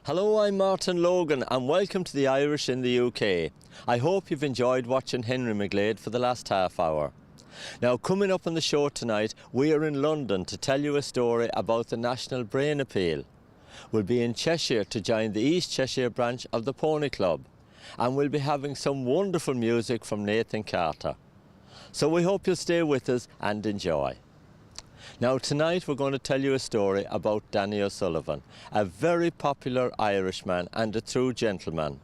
Hello, I'm Martin Logan and welcome to the Irish in the UK. I hope you've enjoyed watching Henry McGlade for the last half hour. Now, coming up on the show tonight, we are in London to tell you a story about the National Brain Appeal. We'll be in Cheshire to join the East Cheshire branch of the Pony Club, and we'll be having some wonderful music from Nathan Carter. So we hope you'll stay with us and enjoy. Now tonight we're going to tell you a story about Danny O'Sullivan, a very popular Irishman and a true gentleman.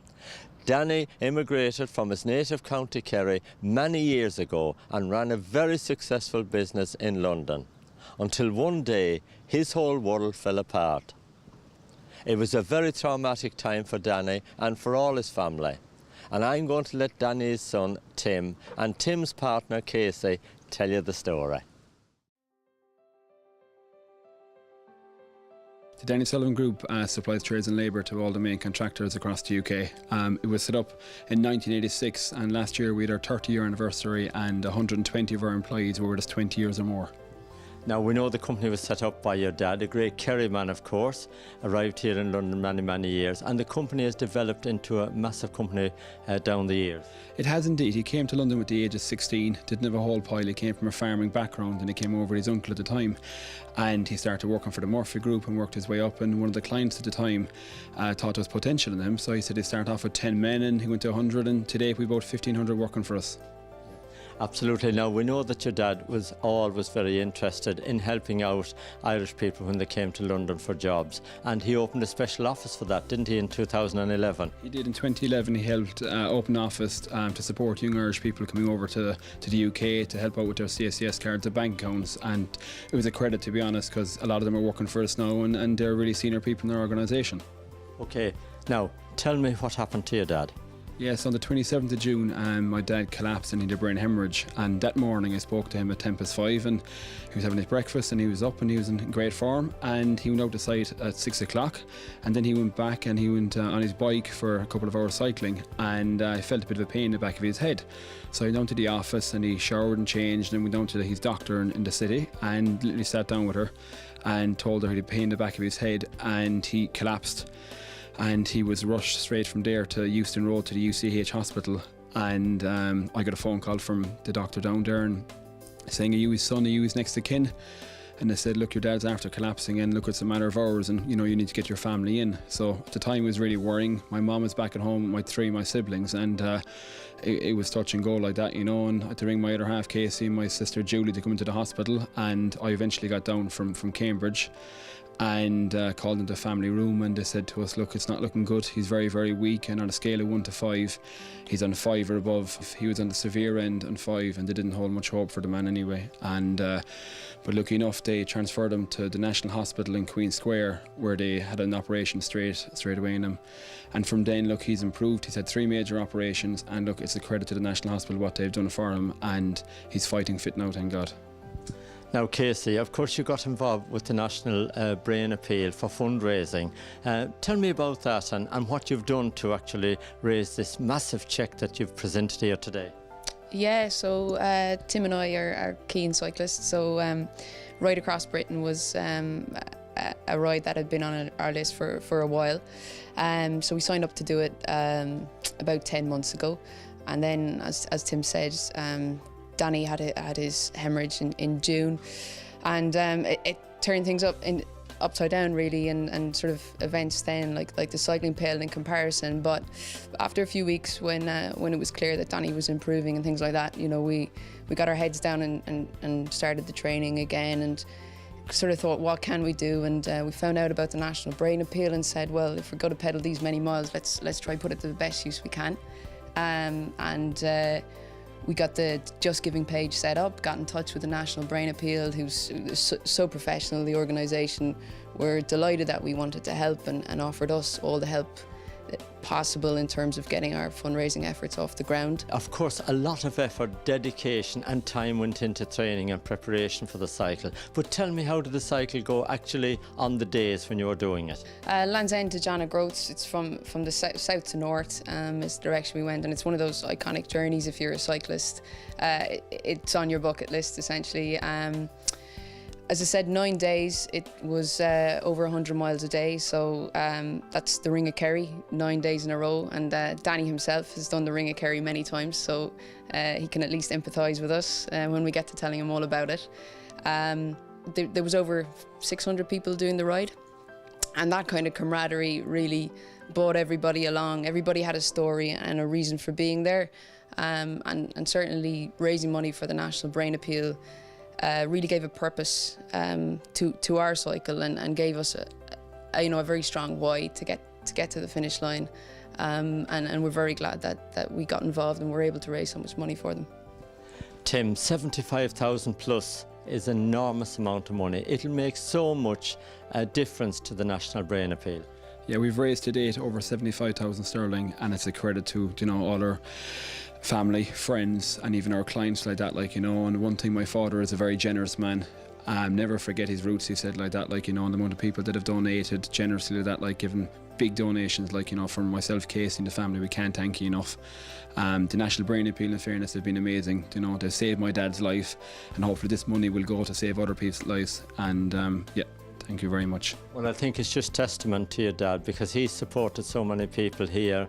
Danny immigrated from his native County Kerry many years ago and ran a very successful business in London, until one day his whole world fell apart. It was a very traumatic time for Danny and for all his family, and I'm going to let Danny's son Tim and Tim's partner Casey tell you the story. The Danny Sullivan Group supplies trades and labour to all the main contractors across the UK. It was set up in 1986, and last year we had our 30-year anniversary and 120 of our employees were with us 20 years or more. Now, we know the company was set up by your dad, a great Kerry man, of course, arrived here in London many years, and the company has developed into a massive company down the years. It has indeed. He came to London at the age of 16, didn't have a whole pile. He came from a farming background and he came over with his uncle at the time, and he started working for the Murphy Group and worked his way up, and one of the clients at the time thought there was potential in him, so he said he'd start off with 10 men and he went to 100, and today we've about 1,500 working for us. Absolutely. Now, we know that your dad was always very interested in helping out Irish people when they came to London for jobs, and he opened a special office for that, didn't he, in 2011? He did. In 2011 he helped open an office to support young Irish people coming over to the UK to help out with their CSCS cards and bank accounts, and it was a credit, to be honest, because a lot of them are working for us now, and they're really senior people in their organisation. OK, now tell me what happened to your dad. Yes, on the 27th of June, my dad collapsed and he had a brain hemorrhage, and that morning I spoke to him at 5:10, and he was having his breakfast and he was up and he was in great form, and he went out to site at 6 o'clock, and then he went back and he went on his bike for a couple of hours cycling, and I felt a bit of a pain in the back of his head. So I went down to the office and he showered and changed, and went down to his doctor in the city and literally sat down with her and told her he had a pain in the back of his head, and he collapsed. And he was rushed straight from there to Euston Road to the UCH hospital, and I got a phone call from the doctor down there and saying, "Are you his son? Are you his next of kin?" And they said, "Look, your dad's after collapsing, and look, it's a matter of hours, and you need to get your family in." So at the time it was really worrying. My mum was back at home with my siblings, and it was touch and go like that, and I had to ring my other half Casey and my sister Julie to come into the hospital, and I eventually got down from Cambridge and called into the family room, and they said to us, "Look, it's not looking good. He's very weak, and on a scale of 1 to 5 he's on 5 or above." He was on the severe end on 5, and they didn't hold much hope for the man anyway, and but lucky enough they transferred him to the National Hospital in Queen Square, where they had an operation straight away in him, and from then, look, he's improved. He's had 3 major operations, and look, it's a credit to the National Hospital what they've done for him, and he's fighting fit now, thank God. Now, Casey, of course you got involved with the National Brain Appeal for fundraising. Tell me about that and what you've done to actually raise this massive cheque that you've presented here today. Yeah, so Tim and I are keen cyclists, so Ride Across Britain was a ride that had been on our list for a while. So we signed up to do it about 10 months ago, and then as Tim said, Danny had his hemorrhage in June, and it turned things upside down really, and sort of events then like the cycling paled in comparison. But after a few weeks, when it was clear that Danny was improving and things like that, we got our heads down and started the training again, and sort of thought, what can we do? And we found out about the National Brain Appeal and said, well, if we're going to pedal these many miles, let's try put it to the best use we can. We got the Just Giving page set up, got in touch with the National Brain Appeal, who's so professional, the organisation. We're delighted that we wanted to help and offered us all the help possible in terms of getting our fundraising efforts off the ground. Of course, a lot of effort, dedication and time went into training and preparation for the cycle. But tell me, how did the cycle go actually on the days when you were doing it? Land's End to John O'Groats, it's from the south to north is the direction we went, and it's one of those iconic journeys if you're a cyclist. It's on your bucket list essentially. As I said, 9 days, it was over 100 miles a day, so that's the Ring of Kerry, 9 days in a row, and Danny himself has done the Ring of Kerry many times, so he can at least empathise with us when we get to telling him all about it. There was over 600 people doing the ride, and that kind of camaraderie really brought everybody along. Everybody had a story and a reason for being there, and certainly raising money for the National Brain Appeal really gave a purpose to our cycle, and gave us a very strong why to get to the finish line, and we're very glad that we got involved and were able to raise so much money for them. Tim, 75,000 plus is an enormous amount of money. It'll make so much difference to the National Brain Appeal. Yeah, we've raised to date over 75,000 sterling, and it's a credit to all our family, friends, and even our clients like that, and one thing, my father is a very generous man. Never forget his roots, he said, like that, and the amount of people that have donated generously like that, given big donations, from myself, Casey, and the family, we can't thank you enough. The National Brain Appeal, in fairness, have been amazing. They've saved my dad's life, and hopefully this money will go to save other people's lives, and yeah, thank you very much. Well, I think it's just testament to your dad, because he's supported so many people here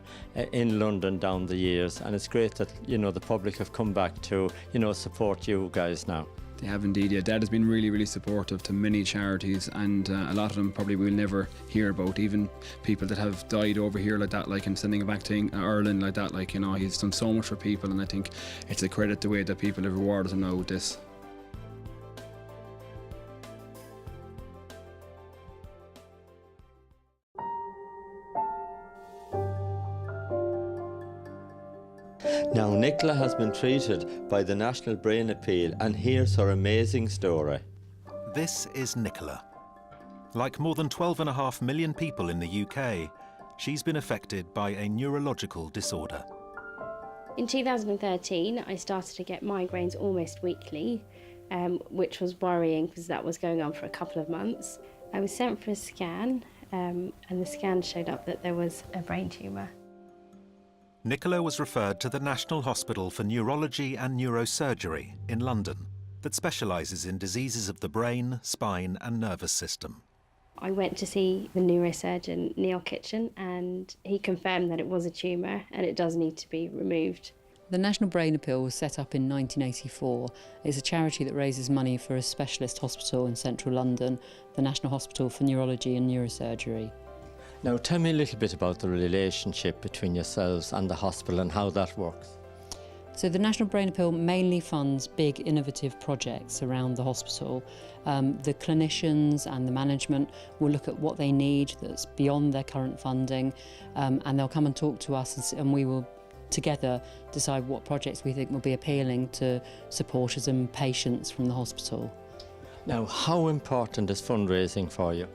in London down the years, and it's great that the public have come back to support you guys now. They have indeed, yeah. Dad has been really, really supportive to many charities, and a lot of them probably we'll never hear about, even people that have died over here like that, and sending it back to Ireland like that, he's done so much for people, and I think it's a credit the way that people have rewarded him now with this. Now, Nicola has been treated by the National Brain Appeal, and here's her amazing story. This is Nicola. Like more than 12.5 million people in the UK, she's been affected by a neurological disorder. In 2013, I started to get migraines almost weekly, which was worrying because that was going on for a couple of months. I was sent for a scan, and the scan showed up that there was a brain tumour. Nicola was referred to the National Hospital for Neurology and Neurosurgery in London that specialises in diseases of the brain, spine and nervous system. I went to see the neurosurgeon, Neil Kitchen, and he confirmed that it was a tumour and it does need to be removed. The National Brain Appeal was set up in 1984. It's a charity that raises money for a specialist hospital in central London, the National Hospital for Neurology and Neurosurgery. Now, tell me a little bit about the relationship between yourselves and the hospital and how that works. So the National Brain Appeal mainly funds big innovative projects around the hospital. The clinicians and the management will look at what they need that's beyond their current funding, and they'll come and talk to us, and we will together decide what projects we think will be appealing to supporters and patients from the hospital. Now, how important is fundraising for you?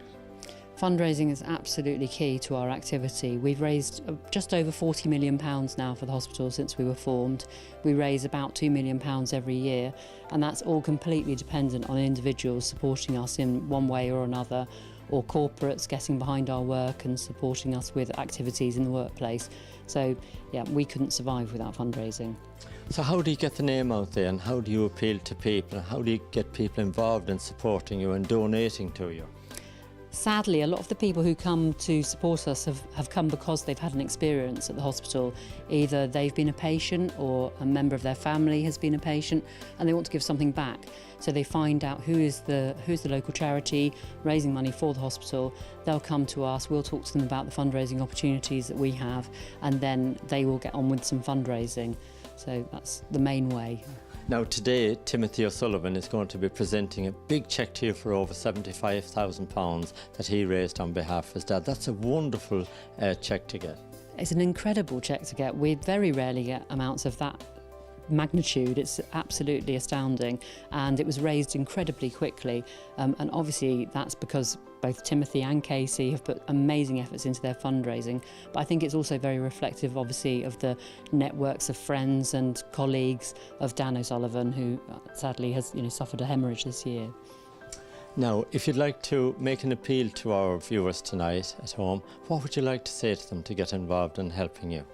Fundraising is absolutely key to our activity. We've raised just over £40 million now for the hospital since we were formed. We raise about £2 million every year, and that's all completely dependent on individuals supporting us in one way or another, or corporates getting behind our work and supporting us with activities in the workplace. So yeah, we couldn't survive without fundraising. So how do you get the name out there, and how do you appeal to people? How do you get people involved in supporting you and donating to you? Sadly, a lot of the people who come to support us have come because they've had an experience at the hospital. Either they've been a patient or a member of their family has been a patient, and they want to give something back. So they find out who's the local charity raising money for the hospital. They'll come to us, we'll talk to them about the fundraising opportunities that we have, and then they will get on with some fundraising. So that's the main way. Now today, Timothy O'Sullivan is going to be presenting a big cheque to you for over £75,000 that he raised on behalf of his dad. That's a wonderful cheque to get. It's an incredible cheque to get. We very rarely get amounts of that magnitude. It's absolutely astounding, and it was raised incredibly quickly, and obviously that's because both Timothy and Casey have put amazing efforts into their fundraising, but I think it's also very reflective obviously of the networks of friends and colleagues of Dan O'Sullivan, who sadly has suffered a hemorrhage this year. Now, if you'd like to make an appeal to our viewers tonight at home, what would you like to say to them to get involved in helping you?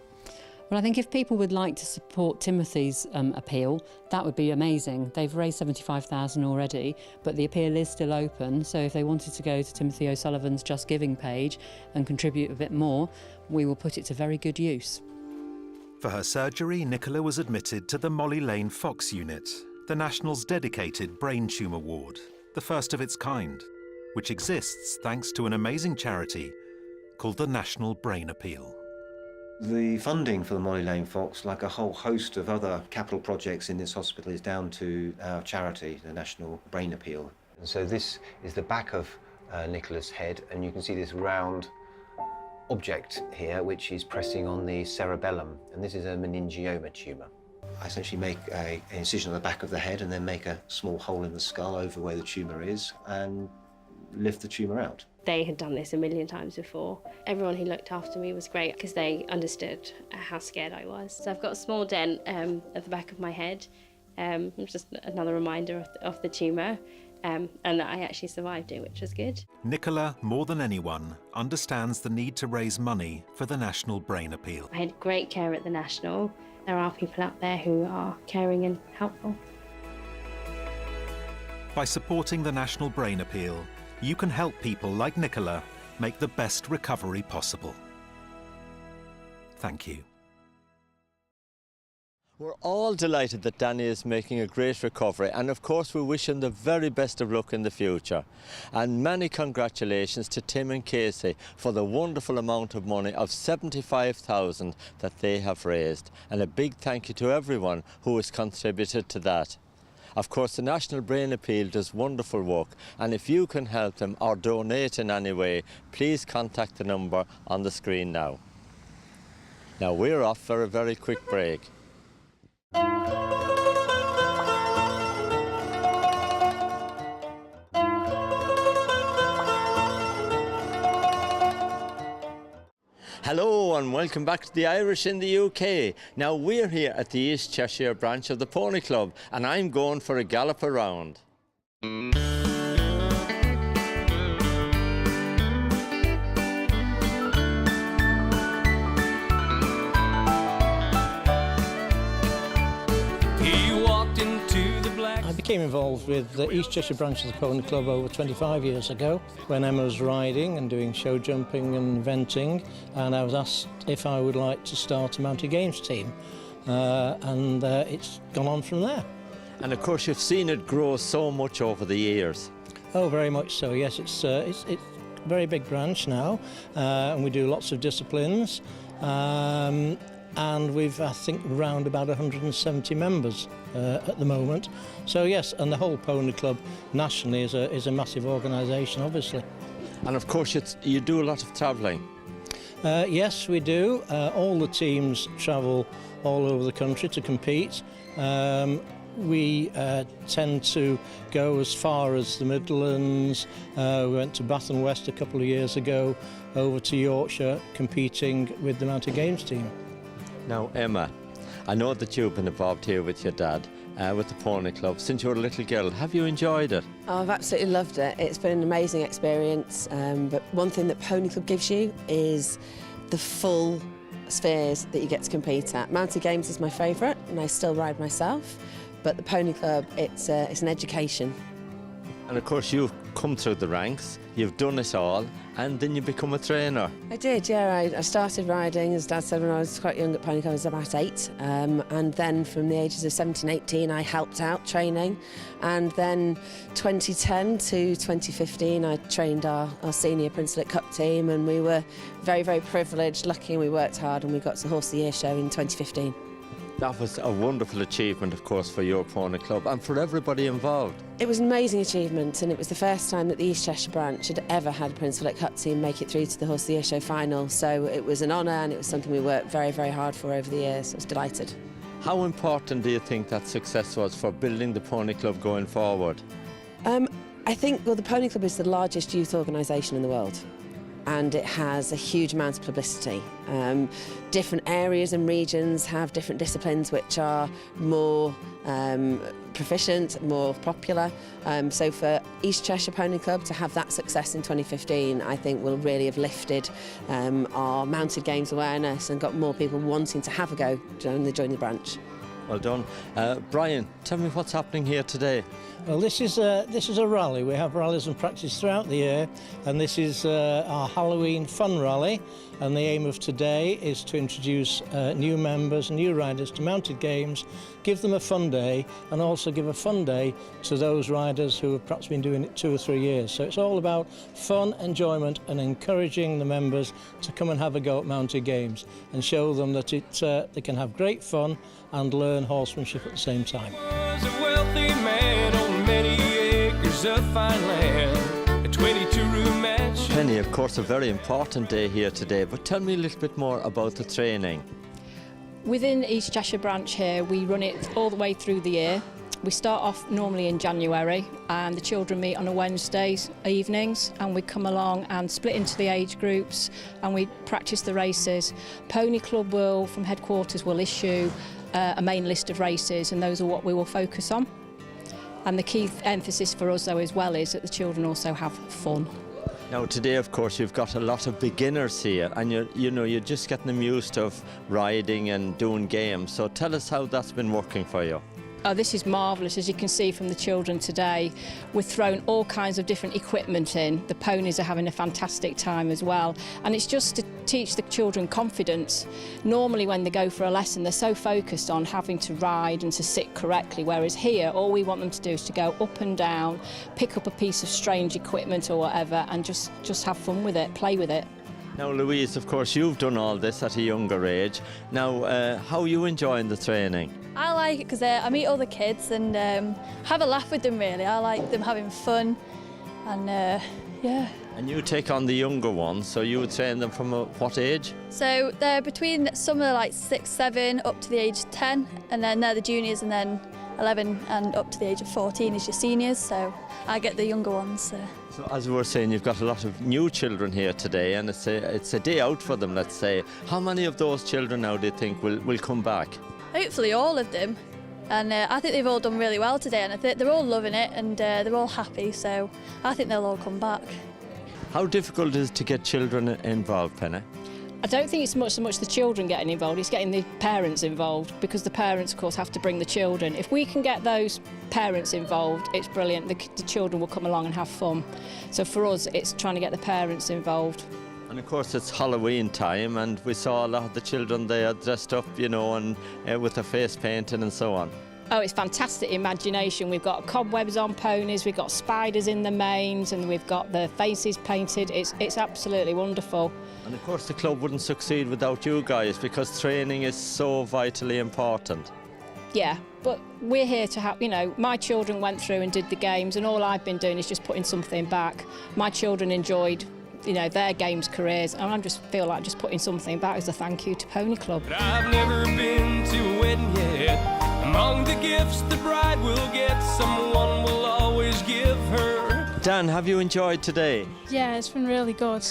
What Well, I think if people would like to support Timothy's appeal, that would be amazing. They've raised $75,000 already, but the appeal is still open. So if they wanted to go to Timothy O'Sullivan's Just Giving page and contribute a bit more, we will put it to very good use. For her surgery, Nicola was admitted to the Molly Lane Fox unit, the National's dedicated brain tumour ward, the first of its kind, which exists thanks to an amazing charity called the National Brain Appeal. The funding for the Molly Lane Fox, like a whole host of other capital projects in this hospital, is down to our charity, the National Brain Appeal. And so this is the back of Nicola's head, and you can see this round object here which is pressing on the cerebellum, and this is a meningioma tumour. I essentially make an incision on the back of the head and then make a small hole in the skull over where the tumour is and lift the tumour out. They had done this a million times before. Everyone who looked after me was great because they understood how scared I was. So I've got a small dent at the back of my head, just another reminder of the tumour. And that I actually survived it, which was good. Nicola, more than anyone, understands the need to raise money for the National Brain Appeal. I had great care at the National. There are people out there who are caring and helpful. By supporting the National Brain Appeal, you can help people like Nicola make the best recovery possible. Thank you. We're all delighted that Danny is making a great recovery, and of course we wish him the very best of luck in the future. And many congratulations to Tim and Casey for the wonderful amount of money of $75,000 that they have raised, and a big thank you to everyone who has contributed to that. Of course, the National Brain Appeal does wonderful work, and if you can help them or donate in any way, please contact the number on the screen now. Now we're off for a very quick break. Hello and welcome back to the Irish in the UK. Now we're here at the East Cheshire branch of the Pony Club, and I'm going for a gallop around. I became involved with the East Cheshire branch of the Pony Club over 25 years ago when Emma was riding and doing show jumping and eventing, and I was asked if I would like to start a mounted games team, and it's gone on from there. And of course you've seen it grow so much over the years. Oh, very much so, yes. It's a very big branch now, and we do lots of disciplines. And we've, I think, around about 170 members at the moment. So yes, and the whole Pony Club nationally is a massive organisation, obviously. And of course you do a lot of travelling. Yes, we do. All the teams travel all over the country to compete. We tend to go as far as the Midlands. We went to Bath and West a couple of years ago, over to Yorkshire, competing with the mounted games team. Now, Emma, I know that you've been involved here with your dad, with the Pony Club, since you were a little girl. Have you enjoyed it? Oh, I've absolutely loved it. It's been an amazing experience, but one thing that Pony Club gives you is the full spheres that you get to compete at. Mounted games is my favourite, and I still ride myself, but the Pony Club, it's an education. And of course you've come through the ranks, you've done it all, and then you become a trainer. I did, yeah. I started riding, as Dad said, when I was quite young at Pony Club. I was about 8, and then from the ages of 17, 18 I helped out training, and then 2010 to 2015 I trained our senior Princelet Cup team, and we were very, very privileged, lucky, and we worked hard, and we got to the Horse of the Year show in 2015. That was a wonderful achievement, of course, for your Pony Club and for everybody involved. It was an amazing achievement, and it was the first time that the East Cheshire branch had ever had a Prince Philip Cup team make it through to the Horse of the Year show final. So it was an honour, and it was something we worked very, very hard for over the years. I was delighted. How important do you think that success was for building the Pony Club going forward? I think, well, the Pony Club is the largest youth organisation in the world. and it has a huge amount of publicity. Different areas and regions have different disciplines which are more proficient, more popular. So for East Cheshire Pony Club to have that success in 2015, I think will really have lifted our mounted games awareness and got more people wanting to have a go join the branch. Well done. Brian, tell me what's happening here today. Well, this is a rally. We have rallies and practice throughout the year, and this is our Halloween fun rally. And the aim of today is to introduce new members, new riders to mounted games, give them a fun day, and also give a fun day to those riders who have perhaps been doing it 2 or 3 years. So it's all about fun, enjoyment, and encouraging the members to come and have a go at mounted games and show them that they can have great fun and learn horsemanship at the same time. Was a wealthy man on many acres of fine land, a 22-room mansion. Penny, of course, a very important day here today, but tell me a little bit more about the training. Within East Cheshire branch here, we run it all the way through the year. We start off normally in January, and the children meet on a Wednesdays evenings, and we come along and split into the age groups and we practice the races. Pony Club will, from headquarters, will issue a main list of races, and those are what we will focus on. And the key emphasis for us though as well is that the children also have fun. Now today, of course, you've got a lot of beginners here, and you're just getting them used to riding and doing games. So tell us how that's been working for you. Oh, this is marvellous. As you can see from the children today, we've thrown all kinds of different equipment in. The ponies are having a fantastic time as well. And it's just to teach the children confidence. Normally when they go for a lesson, they're so focused on having to ride and to sit correctly, whereas here, all we want them to do is to go up and down, pick up a piece of strange equipment or whatever, and just have fun with it, play with it. Now, Louise, of course, you've done all this at a younger age. Now, how are you enjoying the training? I like it because I meet other kids and have a laugh with them, really. I like them having fun and, yeah. And you take on the younger ones, so you would train them from what age? So they're between, some are like 6, 7, up to the age of 10, and then they're the juniors, and then 11 and up to the age of 14 is your seniors, so I get the younger ones. So as we were saying, you've got a lot of new children here today, and it's a day out for them, let's say. How many of those children now do you think will come back? Hopefully all of them, and I think they've all done really well today, and I think they're all loving it, and they're all happy, so I think they'll all come back. How difficult is it to get children involved, Penny? I don't think it's so much the children getting involved, it's getting the parents involved, because the parents, of course, have to bring the children. If we can get those parents involved, it's brilliant. The children will come along and have fun. So for us, it's trying to get the parents involved. And of course, it's Halloween time, and we saw a lot of the children there dressed up, and with their face painted and so on. Oh, it's fantastic imagination. We've got cobwebs on ponies, we've got spiders in the manes, and we've got the faces painted. It's absolutely wonderful. And of course the club wouldn't succeed without you guys, because training is so vitally important. Yeah, but we're here to have, my children went through and did the games, and all I've been doing is just putting something back. My children enjoyed their games careers, and I just feel like just putting something back as a thank you to Pony Club. But I've never been to a wedding yet. Among the gifts the bride will get, someone will always give her. Dan, have you enjoyed today? Yeah, it's been really good.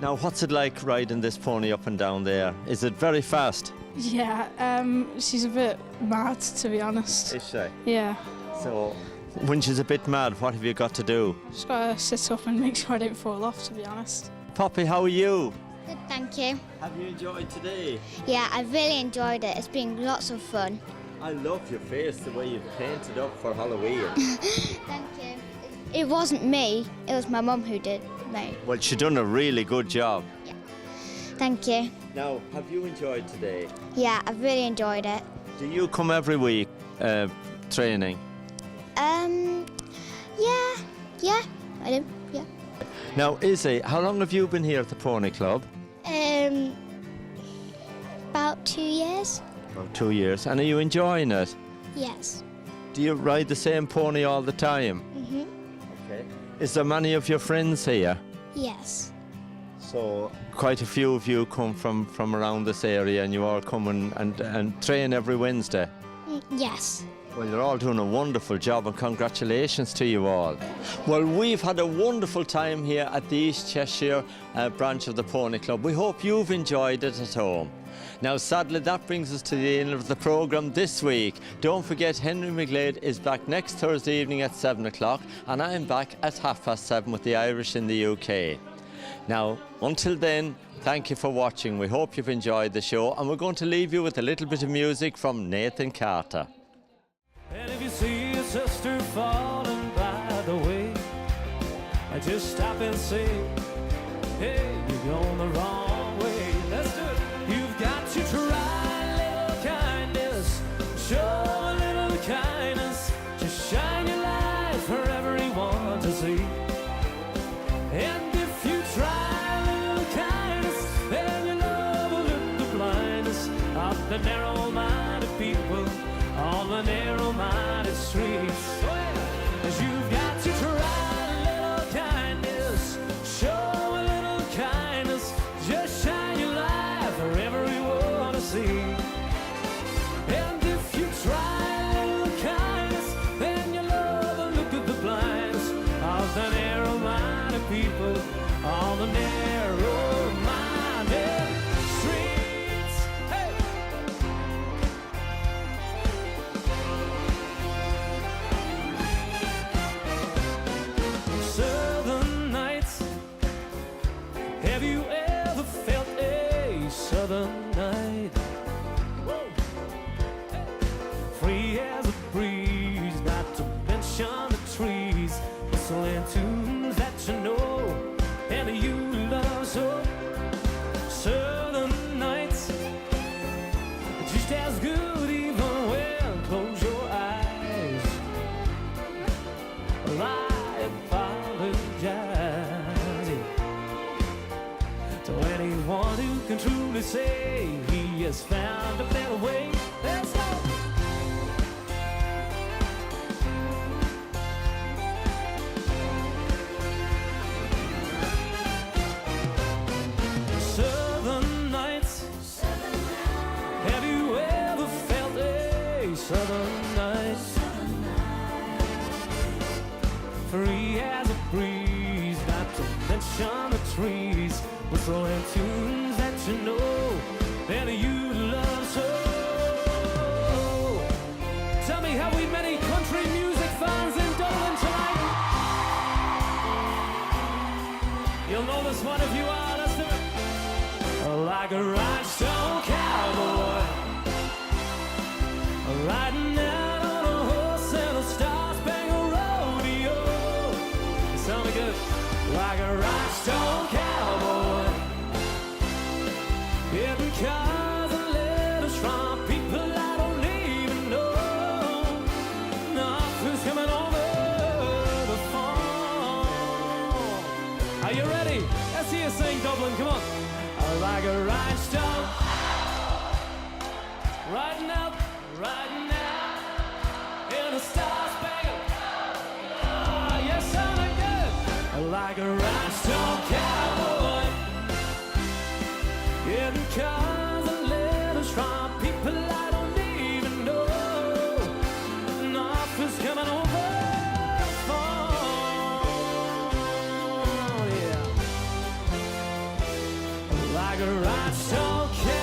Now, what's it like riding this pony up and down there? Is it very fast? Yeah, she's a bit mad, to be honest. Is she? Yeah. So, when she's a bit mad, what have you got to do? Just got to sit up and make sure I don't fall off, to be honest. Poppy, how are you? Good, thank you. Have you enjoyed today? Yeah, I've really enjoyed it. It's been lots of fun. I love your face, the way you've painted up for Halloween. Thank you. It wasn't me, it was my mum who did me. Well, she's done a really good job. Yeah. Thank you. Now, have you enjoyed today? Yeah, I've really enjoyed it. Do you come every week training? Yeah, I do, yeah. Now, Izzy, how long have you been here at the Pony Club? About 2 years. About 2 years. And are you enjoying it? Yes. Do you ride the same pony all the time? Mhm. Okay. Is there many of your friends here? Yes. So quite a few of you come from around this area, and you all come and train every Wednesday? Yes. Well, you're all doing a wonderful job and congratulations to you all. Well, we've had a wonderful time here at the East Cheshire branch of the Pony Club. We hope you've enjoyed it at home. Now, sadly, that brings us to the end of the programme this week. Don't forget, Henry McGlade is back next Thursday evening at 7 o'clock, and I'm back at 7:30 with the Irish in the UK. Now, until then, thank you for watching. We hope you've enjoyed the show, and we're going to leave you with a little bit of music from Nathan Carter. And if you see your sister falling by the way, I just stop and say, hey, you're going the wrong way. Let's do it. You've got to try a little kindness, show a little kindness, just shine your light for everyone to see. And if you try a little kindness, then your love will lift the blindness of the narrow-minded people on the narrow-minded streets. Oh, yeah. 'Cause you've got to try a little kindness, show a little kindness, just shine your light for everyone to see. And if you try a little kindness, then your love will look at the blindness of the narrow-minded people on the narrow-minded streets. Hey! Southern nights, have you ever felt a southern night? Woo! Hey. Free as a breeze, not to mention the trees, whistling tunes that you know and you love so. Southern nights, just as good even when close your eyes. Well, I apologize to anyone who can truly say he has found a better way. Let's go. Southern nights, have you ever felt a southern night? Free as a breeze, not to mention the trees, whistling tunes that you know and you love so. Tell me, have we many country music fans in Dublin tonight? You'll know this one if you are. Let's do it. Like a rhinestone cowboy, riding out on a horse in a star-spangled rodeo. It sounded good. Like a rhinestone cowboy, getting cars and letters from people I don't even know. Nothing's coming over the phone. Are you ready? Let's hear you sing, Dublin. Come on. Like a rhinestone, riding out in a star-spangled. Ah, yes, sounding good. Like a rhinestone cowboy, getting cars and letters from people I don't even know. Nothing's coming over the phone, yeah. Like a rhinestone cowboy.